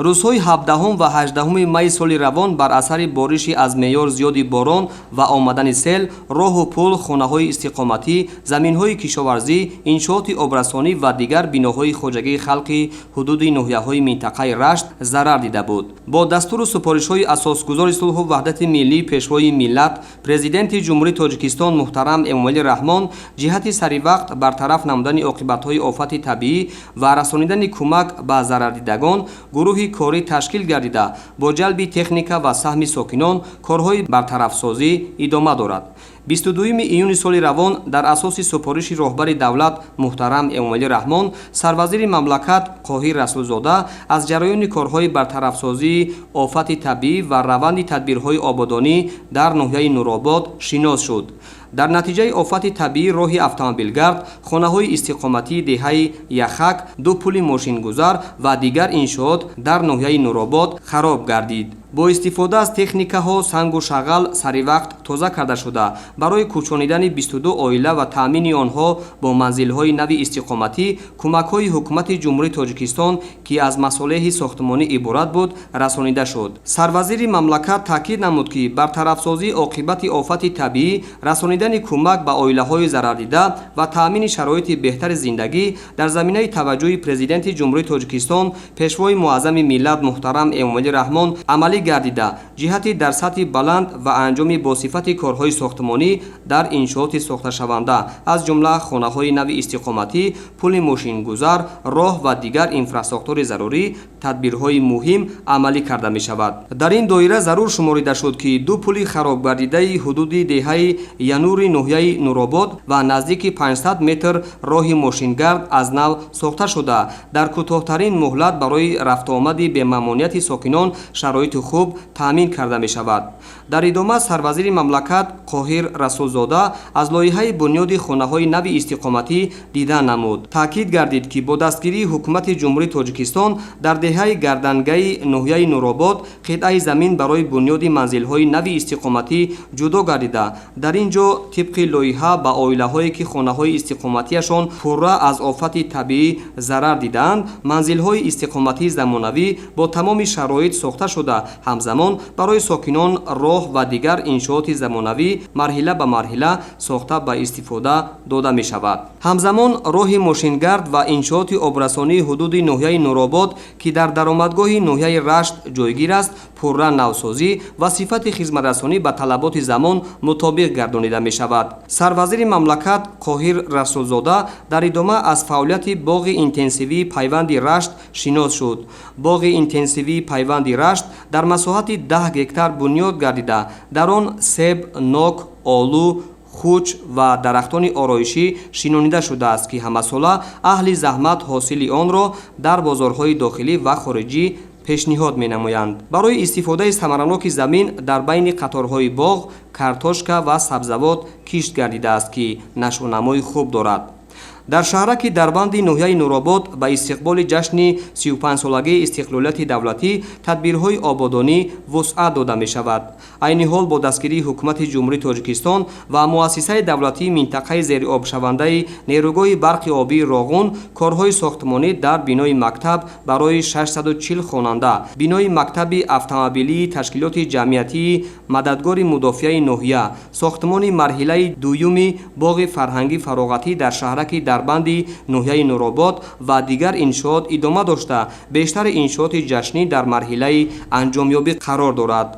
рӯзҳои 17 ва 18 майи соли равон бар асари бориши аз меъёр зиёди борон ва омадани сел роҳу пул, хонаҳои истиқоматӣ, заминҳои кишоварзӣ, иншооти обрасонӣ ва дигар биноҳои хоҷагии халқи ҳудуди ноҳияҳои минтақаи Рашт зарар дида буд. бо дастуру супоришҳои асосгузори сулҳу ваҳдати миллии пешвои миллат, президенти ҷумҳурии Тоҷикистон муҳтарам Эмомалӣ Раҳмон ҷиҳати саривақт бартараф намудани оқибатҳои офати табиӣ ва расонидани кӯмак ба зарардидагон гурӯҳи корӣ ташкил гардида бо ҷалби техника ва саҳми сокинон корҳои бартарафсозӣ идома дорад. 22 июни соли равон дар асоси супориши роҳбари давлат муҳтарам Эмомалӣ Раҳмон, сарвазири мамлакат Қоҳир Расулзода аз ҷараёни корҳои бартарафсозии офати табиӣ ва раванди тадбирҳои ободонӣ дар ноҳияи Нуробод шинос шуд. дар натиҷаи офати табиӣ роҳи автомобилгард, хонаҳои истиқоматии деҳаи Яхак, ду пули мошингузар ва дигар иншоот дар ноҳияи Нуробод хароб гардид. бо истифода аз техникаҳо сангу шағал саривақт тоза карда шуда барои кӯчонидани 22 оила ва таъмини онҳо бо манзилҳои нави истиқоматӣ кӯмакҳои ҳукумати ҷумҳурии Тоҷикистон ки аз масолеҳи сохтмонӣ иборат буд расонида шуд. сарвазири мамлакат таъкид намуд ки бартарафсозии оқибати офати табиӣ, расонидани кӯмак ба оилаҳои зарардида ва таъмини шароити беҳтари зиндагӣ дар заминаи таваҷҷӯҳи президенти ҷумҳурии Тоҷикистон пешвои муаззами миллат муҳтарам Эмомалӣ Раҳмон амалӣ гардида ҷиҳати дар сатҳи баланд ва анҷоми босифати корҳои сохтмонӣ дар иншооти сохташаванда аз ҷумла хонаҳои нави истиқоматӣ, пули мошингузар, роҳ ва дигар инфраструктури зарурӣ тадбирҳои муҳим амалӣ карда мешавад. дар ин доира зарур шуморида шуд ки ду пули харобгардидаи ҳудуди деҳаи Янури ноҳияи Нуробод ва наздики 500 метр роҳи мошингард аз нав сохта шуда дар кӯтоҳтарин муҳлат барои рафтуомади бемаъмунияти сокинон шароити хуб таъмин карда мешавад. дар идома сарвазири мамлакат Қоҳир Расулзода аз лоиҳаи бунёди хонаҳои нави истиқоматӣ дидан намуд. таъкид гардид ки бо дастгирии ҳукумати ҷумҳурии Тоҷикистон дар деҳаи гардангаи ноҳияи Нуробод қитъаи замин барои бунёди манзилҳои нави истиқоматӣ ҷудо гардида дар ин ҷо тибқи лоиҳа ба оилаҳое ки хонаҳои истиқоматиашон пурра аз офати табиӣ зарар дидаанд манзилҳои истиқоматии замонавӣ бо тамоми шароит сохта шуда ҳамзамон барои сокинон роҳ ва дигар иншооти замонавӣ марҳила ба марҳила сохта ба истифода дода мешавад. ҳамзамон роҳи мошингард ва иншооти обрасонии ҳудуди ноҳияи Нуробод ки дар даромадгоҳи ноҳияи Рашт ҷойгир аст пурра навсозӣ ва сифати хизматрасонӣ ба талаботи замон мутобиқ гардонида мешавад. сарвазири мамлакат Қоҳир Расулзода дар идома аз фаъолияти боғи интенсивии пайванди Рашт шинос шуд. боғи интенсивии пайванди Рашт дар масоҳати 10 гектар бунёд гардида дар он себ, нок, олу, хуч ва дарахтони ороишӣ шинонида шудааст ки ҳамасола аҳли заҳмат ҳосили онро дар бозорҳои дохилӣ ва хориҷӣ пешниҳод менамоянд. барои истифодаи самараноки замин дар байни qaторҳои боғ картошка ва сабзавот кишт гардидааст ки нашъунамои хуб дорад. дар шаҳраки дарбанди ноҳияи Нуробод ба истиқболи ҷашни 35-солагии истиқлолияти давлатӣ тадбирҳои ободонӣ вусъат дода мешавад. айни ҳол бо дастгирии ҳукумати ҷумҳурии Тоҷикистон ва муассисаи давлатии минтақаи зериобшавандаи нерӯгоҳи барқи обии Роғун корҳои сохтмонӣ дар бинои мактаб барои 640 хонанда, бинои мактаби автомобилии ташкилоти ҷамъиятии мададгори мудофиаи ноҳия, сохтмони марҳилаи дуюми боғи фарҳанги фароғатӣ дар шаҳраки дарбанди ноҳияи Нуробод ва дигар иншоот идома дошта бештари иншооти ҷашнӣ дар марҳилаи анҷомёбӣ қарор дорад.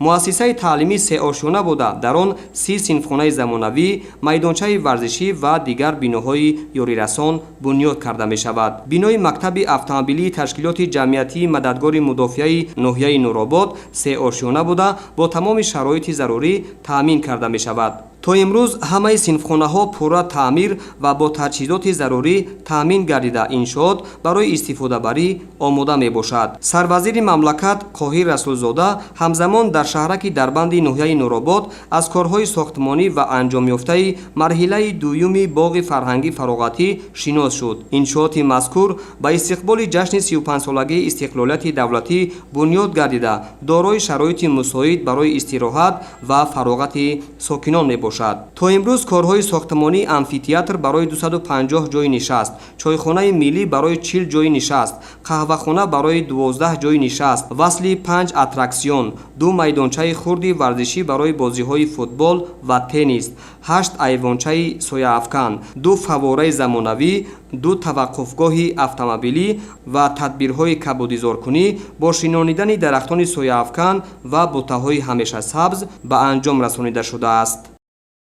муассисаи таълимӣ сеошона буда дар он 30 синфхонаи замонавӣ, майдончаи варзишӣ ва дигар биноҳои ёрирасон бунёд карда мешавад. бинои мактаби автомобилии ташкилоти ҷамъиятии мададгори мудофиаи ноҳияи Нуробод сеошона буда бо тамоми шароити зарурӣ таъмин карда мешавад. то имрӯз ҳамаи синфхонаҳо пурра таъмир ва бо таҷҳизоти зарурӣ таъмин гардида иншоот барои истифодабарӣ омода мебошад. сарвазири мамлакат Қоҳир Расулзода ҳамзамон дар шаҳраки дарбанди ноҳияи Нуробод аз корҳои сохтмонӣ ва анҷомёфтаи марҳилаи дуюми боғи фарҳанги фароғатӣ шинос шуд. иншооти мазкур ба истиқболи ҷашни 35-солагии истиқлолияти давлатӣ бунёд гардида дорои шароити мусоид барои истироҳат ва фароғати сокинон мебошад. мебошад. То имрӯз корҳои сохтмонӣ амфитеатр барои 250 ҷойи нишаст, чойхонаи миллӣ барои 40 ҷойи нишаст, қаҳвахона барои 12 ҷойи нишаст, васли 5 аттраксион, 2 майдончаи хурди варзишӣ барои бозиҳои футбол ва теннис, 8 айвончаи сояафкан, 2 фаввораи замонавӣ, 2 таваққуфгоҳи автомобилӣ ва тадбирҳои кабудизоркунӣ бо шинонидани дарахтони сояафкан ва буттаҳои ҳамешасабз ба анҷом расонида шудааст.